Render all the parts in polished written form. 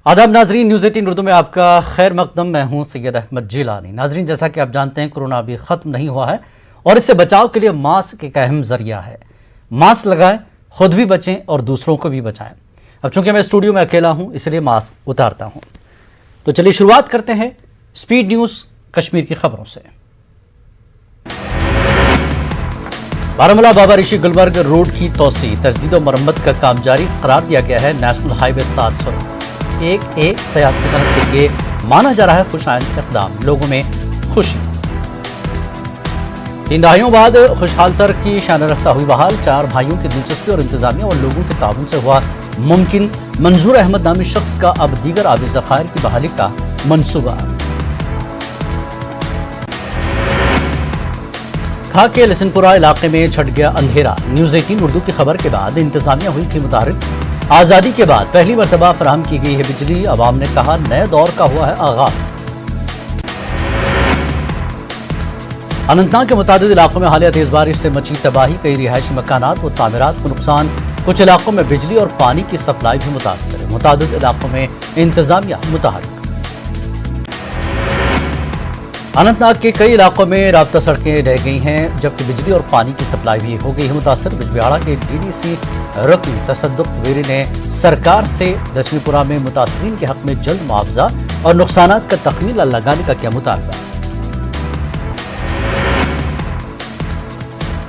आदाब नाजरीन, न्यूज़ 18 उर्दू में आपका खैर मकदम। मैं हूं सैयद अहमद जिलानी। नाजरीन, जैसा कि आप जानते हैं कोरोना अभी ख़त्म नहीं हुआ है और इससे बचाव के लिए मास्क एक अहम ज़रिया है। मास्क लगाएं, खुद भी बचें और दूसरों को भी बचाएं। अब चूंकि मैं स्टूडियो में अकेला हूं इसलिए मास्क उतारता हूं। तो चलिए शुरुआत करते हैं स्पीड न्यूज़ कश्मीर की खबरों से। बारामूला बाबा ऋषि गुलबर्ग रोड की तोसी तजदीद और मरम्मत का काम जारी करार दिया गया है। नेशनल हाईवे 701A सयाहत की सनत के लिए माना जा रहा है खुशाइंद इक़दाम। लोगों में खुशी। 3 दहाइयों बाद खुशहाल सर की शान रफ्ता हुई बहाल। 4 भाइयों की दिलचस्पी और इंतजामिया और लोगों के ताउन से हुआ मुमकिन। मंजूर अहमद नामी शख्स का अब दीगर आबी ज़खायर की बहाली का मंसूबा। खा के लसनपुरा इलाके में छट गया अंधेरा। न्यूज़ 18 उर्दू की खबर के बाद इंतजामिया हुई थी मुतारिफ। आज़ादी के बाद पहली मरतबा फराहम की गई है बिजली। अवाम ने कहा नए दौर का हुआ है आगाज। अनंतनाग के मुतादिद इलाकों में हालिया तेज बारिश से मची तबाही। कई रिहायशी मकानात व तामीरात को नुकसान। कुछ इलाकों में बिजली और पानी की सप्लाई भी मुतासर है। मुतादिद इलाकों में इंतजामिया मुतहर्रिक। अनंतनाग के कई इलाकों में राब्ता सड़कें रह गई हैं, जबकि बिजली और पानी की सप्लाई भी हो गई है मुतासर। बिजबिहाड़ा के डीडीसी रकनी तसद्दुक वेरी ने सरकार से दक्षिणपुरा में मुतासरीन के हक में जल्द मुआवजा और नुकसानात का तखमीना लगाने का किया मुतालबा।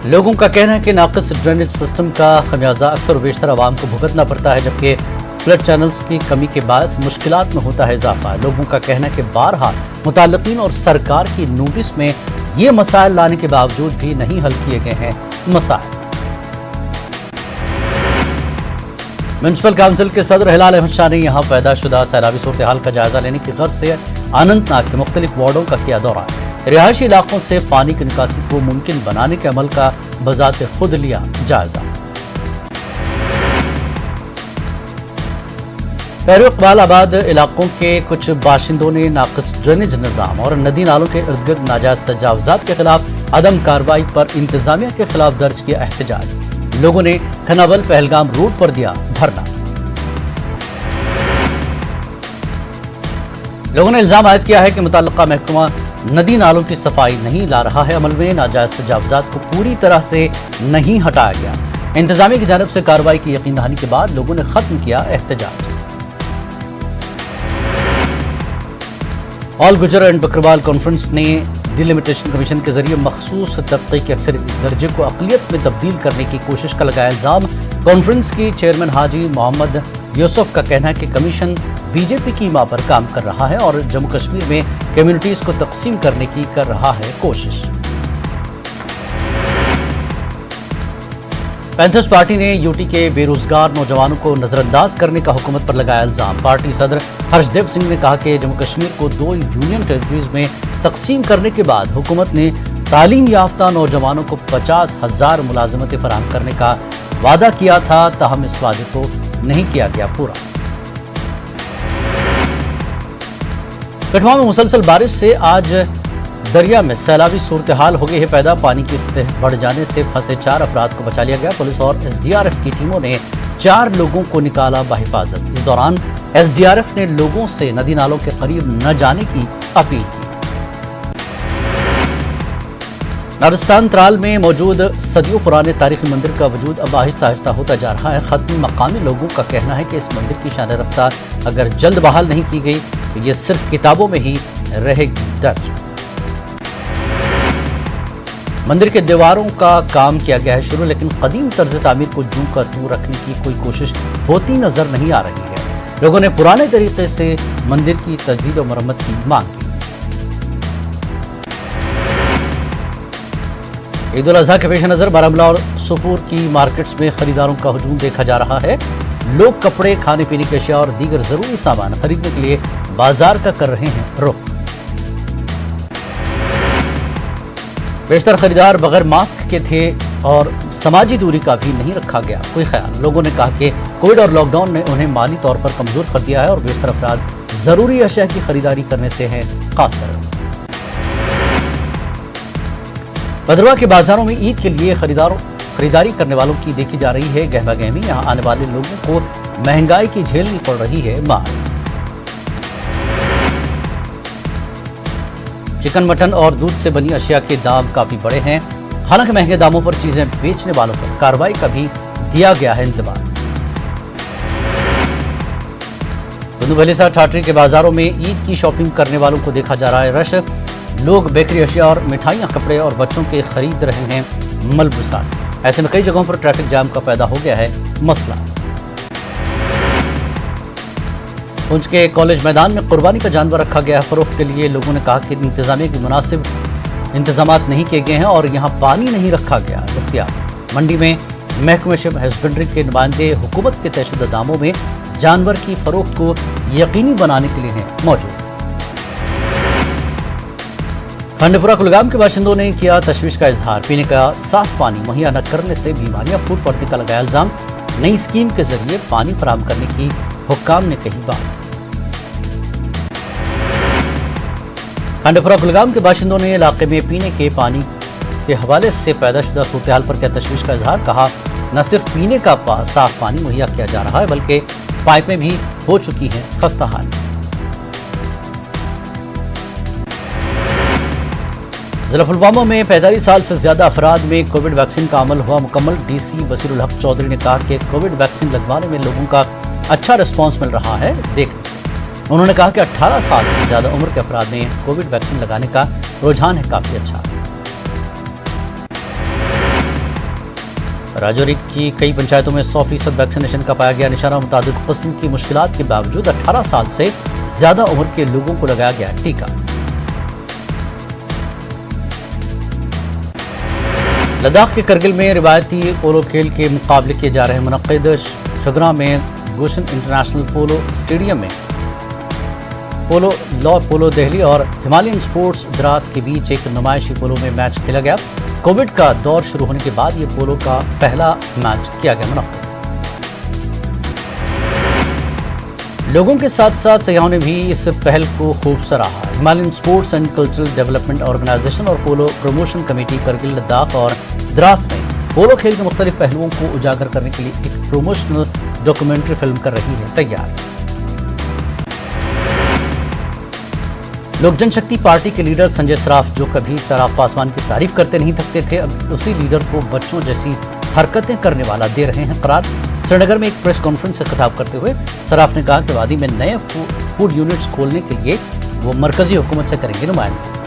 लोगों का कहना है कि नाक़िस ड्रेनेज सिस्टम का खमियाजा अक्सर बेशतर आवाम को भुगतना पड़ता है, जबकि फ्लड चैनल्स की कमी के बायस मुश्किलात में होता है इजाफा। लोगों का कहना है कि बारहा मुताल्लिकीन और सरकार की नोटिस में ये मसाइल लाने के बावजूद भी नहीं हल किए गए हैं मसाइल। म्यूनसिपल काउंसिल के सदर हिलाल अहमद शाह ने यहाँ पैदा शुदा सैलाबी सूरत हाल का जायजा लेने की गर्ज से अनंतनाग के मुख्तलिफ वार्डों का किया दौरा। रिहायशी इलाकों से पानी की निकासी को मुमकिन बनाने के अमल का बजाते खुद लिया जायजा। इकबाल आबाद इलाकों के कुछ बाशिंदों ने नाक़िस ड्रेनेज निज़ाम और नदी नालों के इर्द गिर्द नाजायज़ तजावुज़ात के खिलाफ अदम कार्रवाई पर इंतजामिया के खिलाफ दर्ज किया एहतजाज। लोगों ने खनावल पहलगाम रोड पर दिया धरना। लोगों ने इल्जाम आयद किया है कि मुतल्लिका महकमा नदी नालों की सफाई नहीं ला रहा है। अमल में नाजायज़ तजावुज़ात को पूरी तरह से नहीं हटाया गया। इंतजामिया की जानिब से कार्रवाई की यकीन दहानी के बाद लोगों ने खत्म किया एहतजाज। ऑल गुजर एंड बकरवाल कॉन्फ्रेंस ने डिलिमिटेशन कमीशन के जरिए मखसूस तबके के अक्सरियती दर्जे को अक़लियत में तब्दील करने की कोशिश का लगाया इल्जाम। कॉन्फ्रेंस की चेयरमैन हाजी मोहम्मद यूसुफ का कहना है कि कमीशन बीजेपी की मां पर काम कर रहा है और जम्मू कश्मीर में कम्युनिटीज को तकसीम करने की कर रहा है कोशिश। पैंथर्स पार्टी ने यूटी के बेरोजगार नौजवानों को नजरअंदाज करने का हुकूमत पर लगाया इल्जाम। पार्टी सदर हर्षदेव सिंह ने कहा कि जम्मू कश्मीर को 2 यूनियन टेरिटरीज में तकसीम करने के बाद हुकूमत ने तालीम याफ्ता नौजवानों को 50,000 मुलाजमतें फराहम करने का वादा किया था, ताहम इस वादे को नहीं किया गया पूरा। कठुआ में मुसलसल बारिश से आज दरिया में सैलाबी सूरत हाल हो गई है पैदा। पानी की सतह बढ़ जाने से फंसे 4 अफराद को बचा लिया गया। पुलिस और एसडीआरएफ की टीमों ने 4 लोगों को निकाला बाहिफाजत। इस दौरान एसडीआरएफ ने लोगों से नदी नालों के करीब न जाने की अपील की। नारस्तान त्राल में मौजूद सदियों पुराने तारीखी मंदिर का वजूद अब आहिस्ता आहिस्ता होता जा रहा है खत्म। मकामी लोगों का कहना है कि इस मंदिर की शान रफ्तार अगर जल्द बहाल नहीं की गई तो ये सिर्फ किताबों में ही रहेगी दर्ज। मंदिर के दीवारों का काम किया गया है शुरू, लेकिन कदीम तर्ज तामीर को जूं का तू रखने की कोई कोशिश होती नजर नहीं आ रही है। लोगों ने पुराने तरीके से मंदिर की तजदीद और मरम्मत की मांग की। ईद उल अजहा के पेश नजर बारामूला और सुपूर की मार्केट्स में खरीदारों का हुजूम देखा जा रहा है। लोग कपड़े, खाने पीने की अशिया और दीगर जरूरी सामान खरीदने के लिए बाजार का कर रहे हैं रुख। बेशतर खरीदार बगैर मास्क के थे और समाजी दूरी का भी नहीं रखा गया कोई ख्याल। लोगों ने कहा कि कोविड और लॉकडाउन ने उन्हें माली तौर पर कमजोर कर दिया है और बेशतर अफराद जरूरी अशिया की खरीदारी करने से हैं कासर। भद्रवाह के बाजारों में ईद के लिए खरीदारी करने वालों की देखी जा रही है गहमा गहमी। यहाँ आने वाले लोगों को महंगाई की झेलनी पड़ रही है मार। चिकन मटन और दूध से बनी अशिया के दाम काफी बढ़े हैं। हालांकि महंगे दामों पर चीजें बेचने वालों पर कार्रवाई का भी दिया गया है इंतबाह। दुंदुभली ठाठरी के बाजारों में ईद की शॉपिंग करने वालों को देखा जा रहा है रश। लोग बेकरी अशिया और मिठाइयां, कपड़े और बच्चों के खरीद रहे हैं मलबूसात। ऐसे में कई जगहों पर ट्रैफिक जाम का पैदा हो गया है मसला। पुंछ के कॉलेज मैदान में कुर्बानी का जानवर रखा गया है फरोख्त के लिए। लोगों ने कहा कि इंतजामिया के मुनासिब इंतजामात नहीं किए गए हैं और यहाँ पानी नहीं रखा गया दस्तयाब। मंडी में महकमे शिप हस्बेंड्री के नुमाइंदे हुकूमत के तयशुदा दामों में जानवर की फरोख्त को यकीनी बनाने के लिए हैं मौजूद। खंडपुरा कुलगाम के बाशिंदों ने किया तशवीश का इजहार। पीने का साफ पानी मुहैया न करने से बीमारियां फूट पड़ने का लगाया इल्जाम। नई स्कीम के जरिए पानी फराहम करने की हुक्काम ने कही बात। खंडपुरा कुलगाम के बाशिंदों ने इलाके में पीने के पानी के हवाले से पैदा शुदा सूरत-ए-हाल पर किया तशवीश का इजहार। कहा, न सिर्फ पीने का साफ पानी मुहैया किया जा रहा है बल्कि पाइपें भी हो चुकी हैं खस्ता हाल। जिला पुलवामा में 45 साल से ज्यादा अफराद में कोविड वैक्सीन का अमल हुआ मुकम्मल। डीसी बसीरुल हक चौधरी ने कहा कि कोविड वैक्सीन लगवाने में लोगों का अच्छा रिस्पांस मिल रहा है देखने। उन्होंने कहा कि 18 साल से ज्यादा उम्र के अफराद में कोविड वैक्सीन लगाने का रुझान है काफी अच्छा। राजौरी की कई पंचायतों में 100% वैक्सीनेशन का पाया गया निशाना। मुताबिक किस्म की मुश्किलात के बावजूद 18 साल से ज्यादा उम्र के लोगों को लगाया गया टीका। लद्दाख के करगिल में रिवायती पोलो खेल के मुकाबले किए जा रहे हैं मुनक्किद। शगरा में गुलशन इंटरनेशनल पोलो स्टेडियम में पोलो दिल्ली और हिमालयन स्पोर्ट्स द्रास के बीच एक नुमाइशी पोलो में मैच खेला गया। कोविड का दौर शुरू होने के बाद ये पोलो का पहला मैच किया गया मुनक्किद। लोगों के साथ साथ सयाहों ने भी इस पहल को खूब सराहा। Himalayan sports and cultural development organisation और polo promotion committee Kargil, Ladakh और द्रास में पोलो खेल के मुख्तलिफ पहलुओं को उजागर करने के लिए एक प्रमोशनल डॉक्यूमेंट्री फिल्म कर रही है तैयार। लोक जनशक्ति पार्टी के लीडर संजय सराफ, जो कभी चिराग पासवान की तारीफ करते नहीं थकते थे, अब उसी लीडर को बच्चों जैसी हरकतें करने वाला दे रहे हैं करार। श्रीनगर में एक प्रेस कॉन्फ्रेंस से खिताब करते हुए सराफ ने कहा कि वादी में नए फूड यूनिट्स खोलने के लिए वो मरकजी हुकूमत से करेंगे नुमाइंदगी।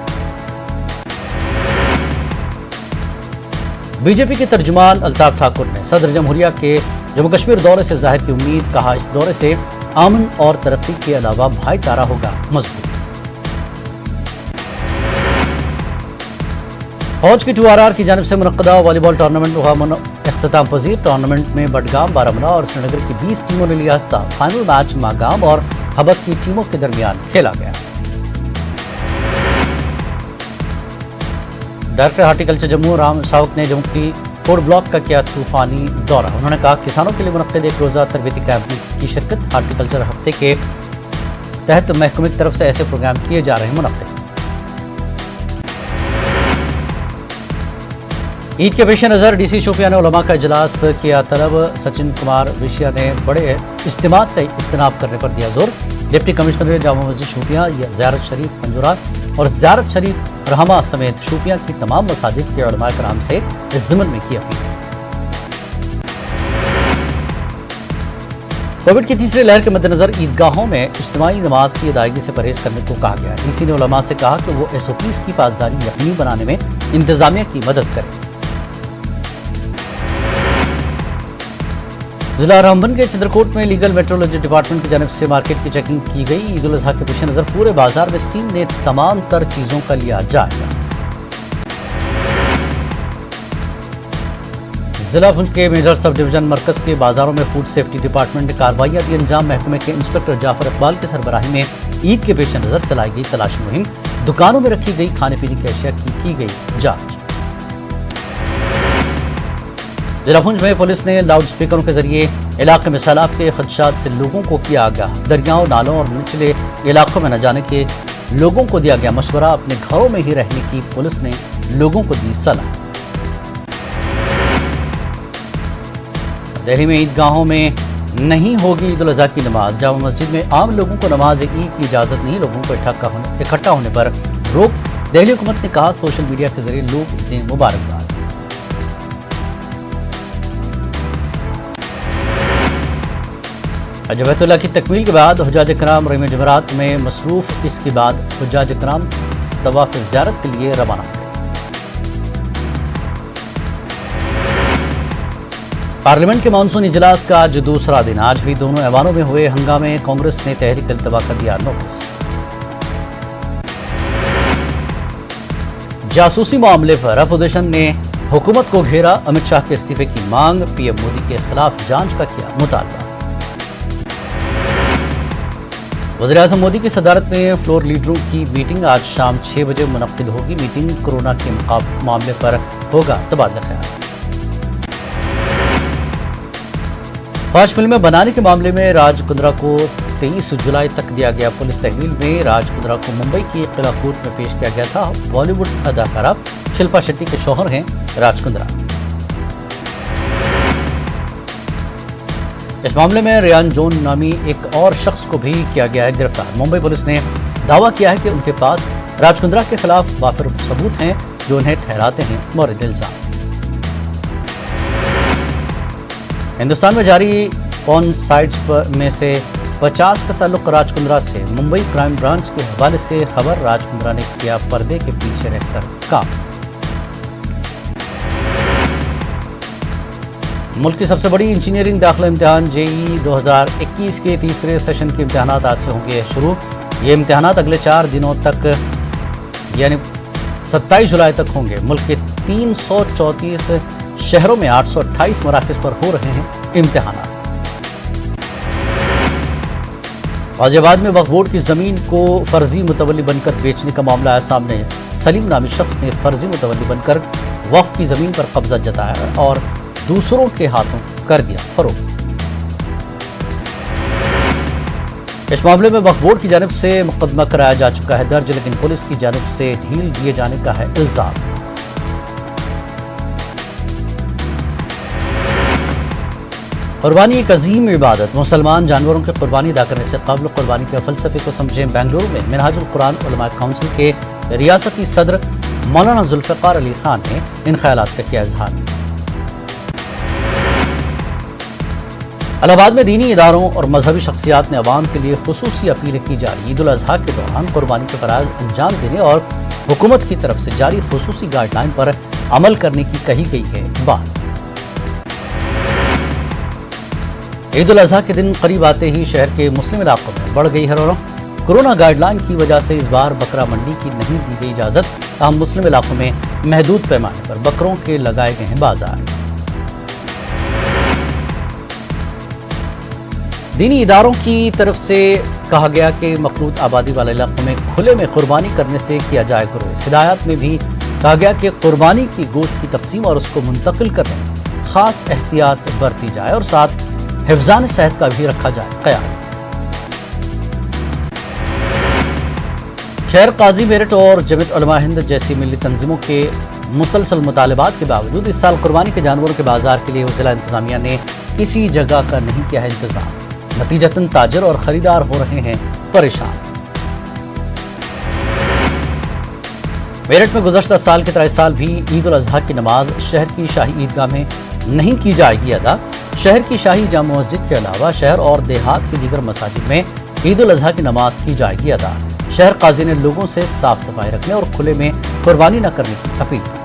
बीजेपी के तर्जुमान अल्ताफ ठाकुर ने सदर जमहूरिया के जम्मू कश्मीर दौरे से जाहिर की उम्मीद। कहा, इस दौरे से अमन और तरक्की के अलावा भाईचारा होगा मजबूत। फौज की 2RR की जानिब से मुनक्किदा वॉलीबॉल टूर्नामेंट हुआ इख्तिताम पजीर। टूर्नामेंट में बडगाम, बारामूला और श्रीनगर की 20 टीमों ने लिया हिस्सा। फाइनल मैच मागाम और हबक की टीमों के दरमियान खेला गया। डायरेक्टर हार्टिकल्चर जम्मू राम सावक ने जम्मू की कोड ब्लॉक का किया तूफानी दौरा। उन्होंने कहा, किसानों के लिए मुनक्किद एक रोजा तरबीती कैंप की शिरकत। हार्टिकल्चर हफ्ते के तहत महकमे की तरफ से ऐसे प्रोग्राम किए जा रहे हैं मुनक्किद। ईद के पेश नज़र डीसी शोपियां ने उलमा का इजलास किया तलब। सचिन कुमार विशिया ने बड़े इज्तिमा से इज्तनाब करने पर दिया जोर। डिप्टी कमिश्नर जामा मस्जिद शोपियां, ज़ियारत शरीफ पंजुरा और ज़ियारत शरीफ रहमा समेत शोपियां की तमाम मसाजिद के उलमा कराम से इस ज़िम्न में की अपील। कोविड की तीसरी लहर के मद्देनजर ईदगाहों में इज्तिमाई नमाज की अदायगी से परहेज करने को कहा गया। डीसी ने उलमा से कहा कि वो SOPs की पासदारी यकीनी बनाने में इंतजामिया की मदद करें। जिला रामबन के चंद्रकोट में लीगल मेट्रोलॉजी डिपार्टमेंट की जानिब से मार्केट की चेकिंग की गई। ईद उल अजहा के पेश नज़र पूरे बाजार में टीम ने तमाम तर चीजों का लिया जायजा। जिला पुंछ के मेजर सब डिवीजन मरकज के बाजारों में फूड सेफ्टी डिपार्टमेंट ने कार्रवाइयां दी अंजाम। महकमे के इंस्पेक्टर जाफर इकबाल के सरबराही में ईद के पेश नज़र चलाई गई तलाशी मुहिम। दुकानों में रखी गई खाने पीने की अशिया की गई जांच। जिला पुंछ में पुलिस ने लाउड स्पीकरों के जरिए इलाके में सैलाब के खदशात से लोगों को किया आगाह। दरियाओं, नालों और निचले इलाकों में न जाने के लोगों को दिया गया मशवरा। अपने घरों में ही रहने की पुलिस ने लोगों को दी सलाह। दिल्ली में ईदगाहों में नहीं होगी ईद उल अजहा की नमाज। जामा मस्जिद में आम लोगों को नमाज ईद की इजाजत नहीं। लोगों को इकट्ठा होने पर रोक دہلی حکومت نے کہا سوشل میڈیا کے ذریعے لوگ دیں مبارکباد۔ حج بیت اللہ کی تکمیل کے بعد حجاج کرام رحم جمعرات میں مصروف، اس کے بعد حجاج کرام طواف زیارت کے لیے روانہ ہوئے۔ پارلیمنٹ کے مانسون اجلاس کا آج دوسرا دن، آج بھی دونوں ایوانوں میں ہوئے ہنگامے، کانگریس نے تحریک التوا کا دیا نوٹس۔ جاسوسی معاملے پر اپوزیشن نے حکومت کو گھیرا، امت شاہ کے استعفے کی مانگ، پی ایم مودی کے خلاف جانچ کا کیا مطالبہ۔ وزیر اعظم مودی کی صدارت میں فلور لیڈروں کی میٹنگ آج شام 6 بجے منعقد ہوگی۔ میٹنگ کورونا کے معاملے پر ہوگا تبادلہ خیال۔ فوج فلمیں بنانے کے معاملے میں راج کندرا کو 23 جولائی تک دیا گیا پولیس تحویل میں۔ راج کندرا کو ممبئی کی قلعہ کورٹ میں پیش کیا گیا تھا۔ بالی ووڈ اداکارہ شلپا شیٹی کے شوہر ہیں راج کندرا۔ اس معاملے میں ریان جون نامی ایک اور شخص کو بھی کیا گیا ہے گرفتار۔ ممبئی پولیس نے دعویٰ کیا ہے کہ ان کے پاس راج کندرا کے خلاف وافر ثبوت ہیں جو انہیں ٹھہراتے ہیں مورد الزام۔ ہندوستان میں جاری پون سائٹس میں سے 50 کا تعلق راج کندرا سے۔ ممبئی کرائم برانچ کے حوالے سے خبر، راج کندرا نے کیا پردے کے پیچھے رہ کر کام۔ ملک کی سب سے بڑی انجینئرنگ داخلہ امتحان JEE 2021 کے تیسرے سیشن کے امتحانات آج سے ہوں گے شروع۔ یہ امتحانات اگلے 4 دنوں تک یعنی 27 جولائی تک ہوں گے۔ ملک کے 334 شہروں میں 828 مراکز پر ہو رہے ہیں امتحانات۔ غازی آباد میں وقف بورڈ کی زمین کو فرضی متولی بن کر بیچنے کا معاملہ آیا سامنے۔ سلیم نامی شخص نے فرضی متولی بن کر وقف کی زمین پر قبضہ جتایا اور دوسروں کے ہاتھوں کر دیا فروخت۔ اس معاملے میں وقف بورڈ کی جانب سے مقدمہ کرایا جا چکا ہے درج، لیکن پولیس کی جانب سے ڈھیل دیے جانے کا ہے الزام۔ قربانی ایک عظیم عبادت، مسلمان جانوروں کی قربانی ادا کرنے سے قبل قربانی کے فلسفے کو سمجھیں۔ بنگلورو میں منہاج القرآن علماء کونسل کے ریاستی صدر مولانا ذوالفقار علی خان نے ان خیالات کا کیا اظہار۔ الہ آباد میں دینی اداروں اور مذہبی شخصیات نے عوام کے لیے خصوصی اپیلیں کی جا رہی۔ عید الاضحیٰ کے دوران قربانی کے فرائض انجام دینے اور حکومت کی طرف سے جاری خصوصی گائیڈ لائن پر عمل کرنے کی کہی گئی ہے بات۔ عید الاضحیٰ کے دن قریب آتے ہی شہر کے مسلم علاقوں میں بڑھ گئی ہے رونق۔ کورونا گائیڈ لائن کی وجہ سے اس بار بکرا منڈی کی نہیں دی گئی اجازت، تاہم مسلم علاقوں میں محدود پیمانے پر بکروں کے لگائے گئے ہیں بازار۔ دینی اداروں کی طرف سے کہا گیا کہ مخلوط آبادی والے علاقوں میں کھلے میں قربانی کرنے سے کیا جائے گریز۔ ہدایات میں بھی کہا گیا کہ قربانی کی گوشت کی تقسیم اور اس کو منتقل کرنے میں خاص احتیاط برتی جائے اور ساتھ حفظان صحت کا بھی رکھا جائے خیال۔ شہر قاضی میرٹھ اور جمعیت علماء ہند جیسی ملی تنظیموں کے مسلسل مطالبات کے باوجود اس سال قربانی کے جانوروں کے بازار کے لیے ضلع انتظامیہ نے کسی جگہ کا نہیں کیا ہے انتظام۔ نتیجتاً تاجر اور خریدار ہو رہے ہیں پریشان۔ میرٹھ میں گزشتہ سال کی طرح اس سال بھی عید الاضحیٰ کی نماز شہر کی شاہی عیدگاہ میں نہیں کی جائے گی ادا۔ شہر کی شاہی جامع مسجد کے علاوہ شہر اور دیہات کی دیگر مساجد میں عید الاضحیٰ کی نماز کی جائے گی ادا۔ شہر قاضی نے لوگوں سے صاف صفائی رکھنے اور کھلے میں قربانی نہ کرنے کی اپیل کی۔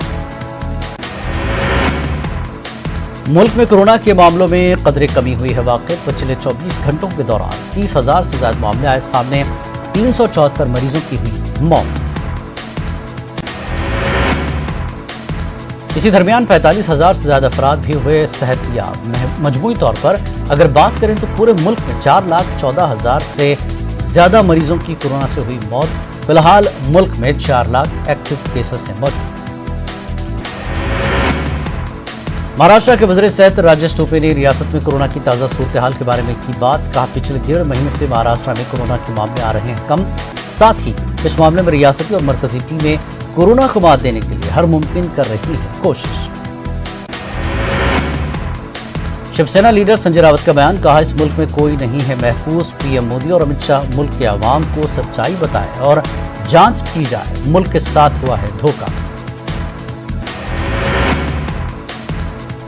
ملک میں کورونا کے معاملوں میں قدرے کمی ہوئی ہے واقع۔ پچھلے 24 گھنٹوں کے دوران 30,000 سے زائد معاملے آئے سامنے، 374 مریضوں کی ہوئی موت۔ اسی درمیان 45,000 سے زیادہ افراد بھی ہوئے صحت یاب۔ مجموعی طور پر اگر بات کریں تو پورے ملک میں 4,14,000 سے زیادہ مریضوں کی کورونا سے ہوئی موت۔ فی الحال ملک میں 4 لاکھ ایکٹیو کیسز ہیں موجود۔ مہاراشٹر کے وزیر صحت راجیش ٹوپے نے ریاست میں کورونا کی تازہ صورتحال کے بارے میں کی بات، کہا پچھلے 1.5 مہینے سے مہاراشٹر میں کورونا کے معاملے آ رہے ہیں کم، ساتھ ہی اس معاملے میں ریاستی اور مرکزی ٹیمیں کورونا کو مات دینے کے لیے ہر ممکن کر رہی ہے کوشش۔ شیو سینا لیڈر سنجے راوت کا بیان، کہا اس ملک میں کوئی نہیں ہے محفوظ۔ پی ایم مودی اور امت شاہ ملک کے عوام کو سچائی بتائیں اور जांच की जाए, मुल्क के साथ हुआ है धोखा।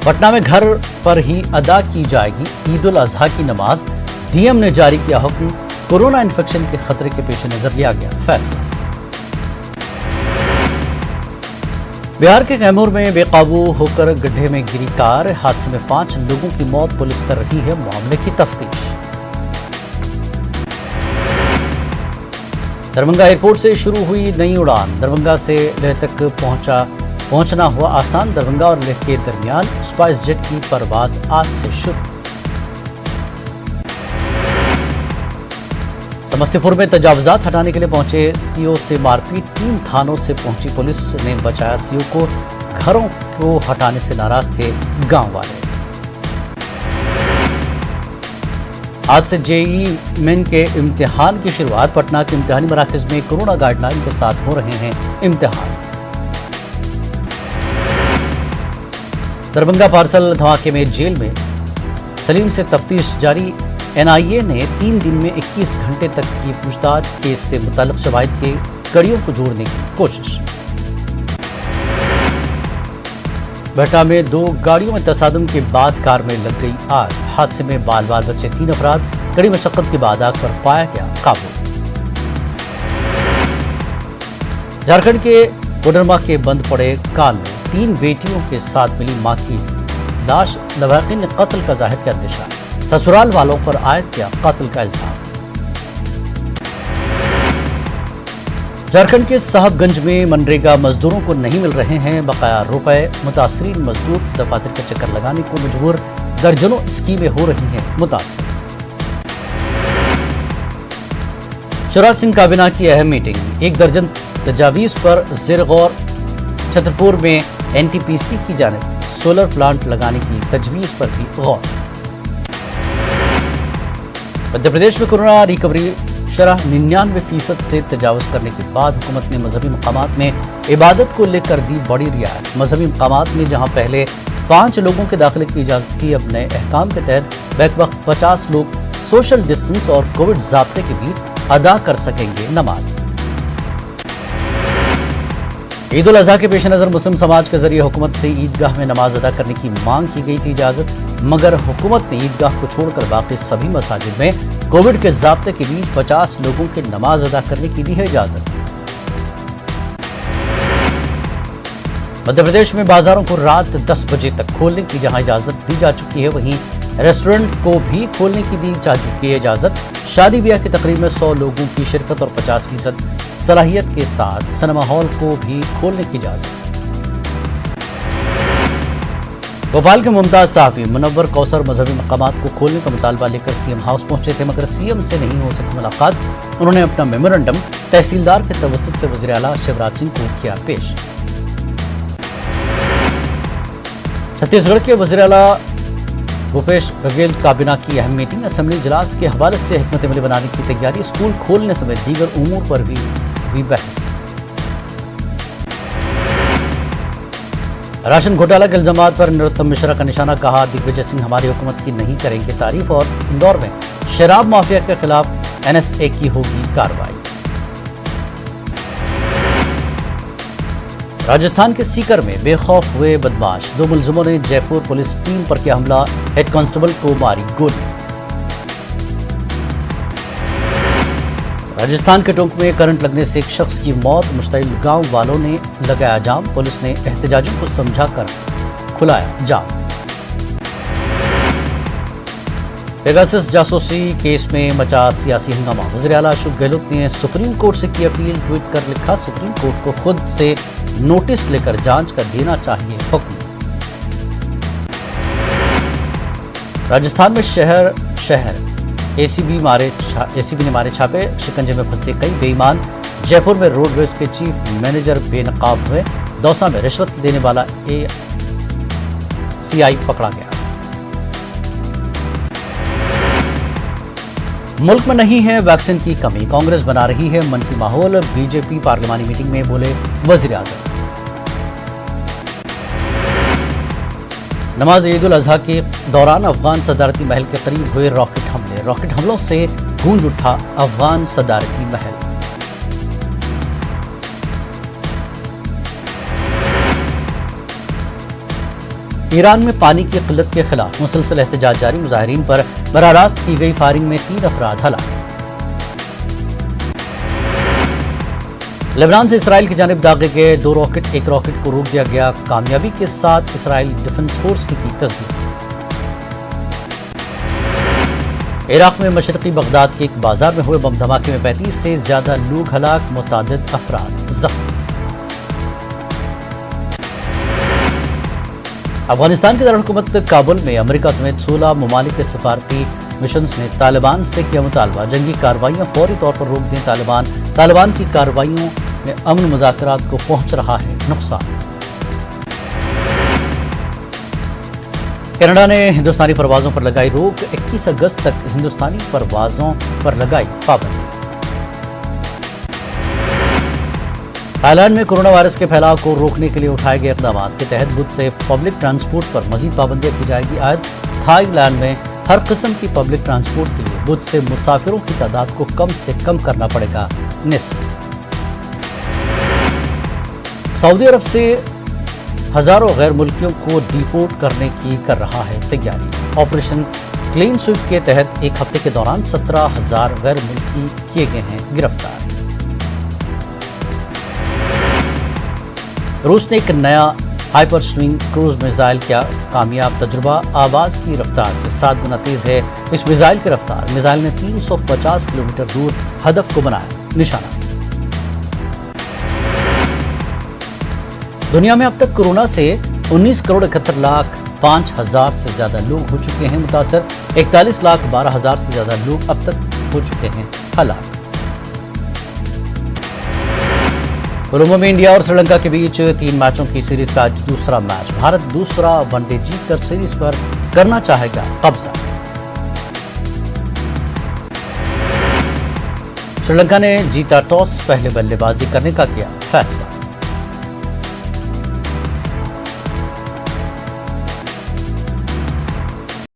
पटना में घर पर ही अदा की जाएगी ईद उल अजहा की नमाज, डीएम ने जारी किया हुक्म, कोरोना इन्फेक्शन के खतरे के पेश नजर लिया गया फैसला। बिहार के कैमूर में बेकाबू होकर गड्ढे में गिरी कार, हादसे में 5 लोगों की मौत, पुलिस कर रही है मामले की तफ्तीश। दरभंगा एयरपोर्ट से शुरू हुई नई उड़ान, दरभंगा से लेह तक पहुंचना हुआ आसान, दरभंगा और लेह के दरमियान स्पाइस जेट की परवाज आज से शुरू। समस्तीपुर में तजावुजात हटाने के लिए पहुंचे सीओ से मारपीट, 3 थानों से पहुंची पुलिस ने बचाया सीओ को, घरों को हटाने से नाराज थे गांव वाले। आज से जेईई मेन के इम्तिहान की शुरुआत, पटना के इम्तिहानी मराकज में कोरोना गाइडलाइन के साथ हो रहे हैं इम्तिहान। दरभंगा पार्सल धमाके में जेल में सलीम से तफ्तीश जारी, एनआईए ने 3 दिन में 21 घंटे तक की पूछताछ, केस से मुताल्लिक शवाहिद के कड़ियों को जोड़ने की कोशिश। बिहटा में 2 गाड़ियों में तसादुम के बाद कार में लग गई आग, हादसे में बाल बाल बचे 3 अफराद, कड़ी मशक्कत के बाद आग पर पाया गया काबू। झारखंड के कोडरमा के बंद पड़े काल में 3 बेटियों के साथ मिली मां की लाश, लवाकिन ने कत्ल का जाहिर किया अंदेशा, ससुराल वालों पर आयद किया कत्ल का इल्जाम। झारखंड के साहबगंज में मनरेगा मजदूरों को नहीं मिल रहे हैं बकाया रुपए, मुतासरीन मजदूर दफातर के चक्कर लगाने को मजबूर, दर्जनों स्कीमें हो रही हैं मुतासर। शिवराज सिंह काबीना की अहम मीटिंग, 1 दर्जन तजावीज पर ज़ेर गौर, छतरपुर में एनटीपीसी की जानिब सोलर प्लांट लगाने की तजवीज पर भी गौर। मध्य प्रदेश में कोरोना रिकवरी शरह 99% से तजावुज करने के बाद हुकूमत ने मजहबी मकामात में इबादत को लेकर दी बड़ी रियायत। मजहबी मकामात में जहां पहले 5 लोगों के दाखिले की इजाजत थी, अब नए अहकाम के तहत बैक वक्त 50 लोग सोशल डिस्टेंस और कोविड ज़ाब्ते के बीच अदा कर सकेंगे नमाज। ईद उल अजहा के पेश नज़र मुस्लिम समाज के जरिए हुकूमत से ईदगाह में नमाज अदा करने की मांग की गई थी इजाजत, मगर हुकूमत ने ईदगाह को छोड़कर बाकी सभी मसाजिद में कोविड के ज़ाब्ते के बीच 50 लोगों के नमाज अदा करने की दी है इजाजत। मध्य प्रदेश में बाजारों को रात 10 बजे तक खोलने की जहां इजाजत दी जा चुकी है, वहीं रेस्टोरेंट को भी खोलने की दी जा चुकी है इजाजत। शादी ब्याह की तकरीब में 100 लोगों की शिरकत और 50% सलाहियत के साथ सिनेमा हॉल को भी खोलने की इजाजत। भोपाल के मुमताज सहाफी मुनव्वर कौसर मजहबी मकामात को खोलने का मुतालबा लेकर सीएम हाउस पहुंचे थे, मगर सीएम से नहीं हो सकी मुलाकात। उन्होंने अपना मेमोरेंडम तहसीलदार के तवस्सुत से वज़ीर आला शिवराज सिंह को किया पेश। छत्तीसगढ़ के वज़ीर आला भूपेश बघेल काबीना की अहम मीटिंग, असेंबली इजलास के हवाले से हिकमत अमली बनाने की तैयारी, स्कूल खोलने समेत दीगर उमूर पर भी हुई बहस। राशन घोटाला के इल्जामात पर नरोत्तम मिश्रा का निशाना, कहा दिग्विजय सिंह हमारी हुकूमत की नहीं करेंगे तारीफ, और इंदौर में शराब माफिया के खिलाफ एनएसए की होगी कार्रवाई। राजस्थान के सीकर में बेखौफ हुए बदमाश, 2 मुलजिमों ने जयपुर पुलिस टीम पर किया हमला, हेड कांस्टेबल को मारी गोली। राजस्थान के टोंक में करंट लगने से एक शख्स की मौत, मुश्तइल गांव वालों ने लगाया जाम, पुलिस ने एहतजाजियों को समझाकर खुलाया जाम। पेगासस जासूसी केस में मचा सियासी हंगामा, वज़ीर आला अशोक गहलोत ने सुप्रीम कोर्ट से की अपील, ट्वीट कर लिखा सुप्रीम कोर्ट को खुद से नोटिस लेकर जांच कर देना चाहिए हुक्म। राजस्थान में शहर एसीबी ने मारे छापे, शिकंजे में फंसे कई बेईमान। जयपुर में रोडवेज के चीफ मैनेजर बेनकाब हुए, दौसा में रिश्वत देने वाला सीआई पकड़ा गया। मुल्क में नहीं है वैक्सीन की कमी, कांग्रेस बना रही है मन की माहौल, बीजेपी पार्लिमानी मीटिंग में बोले वज़ीर आज़म। नमाज ईद उल अजहा के दौरान अफगान सदारती महल के करीब हुए रॉकेट हमलों से गूंज उठा अफगान सदारती महल। ایران میں پانی کی قلت کے خلاف مسلسل احتجاج جاری، مظاہرین پر براہ راست کی گئی فائرنگ میں 3 افراد ہلاک۔ لبنان سے اسرائیل کی جانب داغے گئے 2 راکٹ، ایک راکٹ کو روک دیا گیا، کامیابی کے ساتھ اسرائیل ڈیفنس فورس کی تصدیق۔ عراق میں مشرقی بغداد کے ایک بازار میں ہوئے بم دھماکے میں 35 سے زیادہ لوگ ہلاک، متعدد افراد زخمی۔ افغانستان کے دارالحکومت کابل میں امریکہ سمیت 16 ممالک کے سفارتی مشنز نے طالبان سے کیا مطالبہ، جنگی کارروائیاں فوری طور پر روک دیں۔ طالبان کی کارروائیوں میں امن مذاکرات کو پہنچ رہا ہے نقصان۔ کینیڈا نے ہندوستانی پروازوں پر لگائی روک، 21 اگست تک ہندوستانی پروازوں پر لگائی پابندی۔ تھائی لینڈ میں کورونا وائرس کے پھیلاؤ کو روکنے کے لیے اٹھائے گئے اقدامات کے تحت بدھ سے پبلک ٹرانسپورٹ پر مزید پابندیاں کی جائے گی عائد۔ تھائی لینڈ میں ہر قسم کی پبلک ٹرانسپورٹ کے لیے بدھ سے مسافروں کی تعداد کو کم سے کم کرنا پڑے گا نصف۔ سعودی عرب سے ہزاروں غیر ملکیوں کو ڈیپورٹ کرنے کی کر رہا ہے تیاری۔ آپریشن کلین سویپ کے تحت ایک ہفتے کے دوران 17,000 غیر ملکی کیے گئے ہیں گرفتار۔ روس نے ایک نیا ہائپر سوئنگ کروز میزائل کیا کامیاب تجربہ، آواز کی رفتار سے 7 گنا تیز ہے اس میزائل کی رفتار۔ میزائل نے 350 کلومیٹر دور ہدف کو بنایا نشانہ۔ دنیا میں اب تک کورونا سے 19,71,05,000 سے زیادہ لوگ ہو چکے ہیں متاثر، 41,12,000 سے زیادہ لوگ اب تک ہو چکے ہیں ہلاک۔ کولمبو میں انڈیا اور سری لنکا کے بیچ 3 میچوں کی سیریز کا آج دوسرا میچ، بھارت دوسرا ون ڈے جیت کر سیریز پر کرنا چاہے گا قبضہ۔ سری لنکا نے جیتا ٹاس، پہلے بلے بازی کرنے کا کیا فیصلہ۔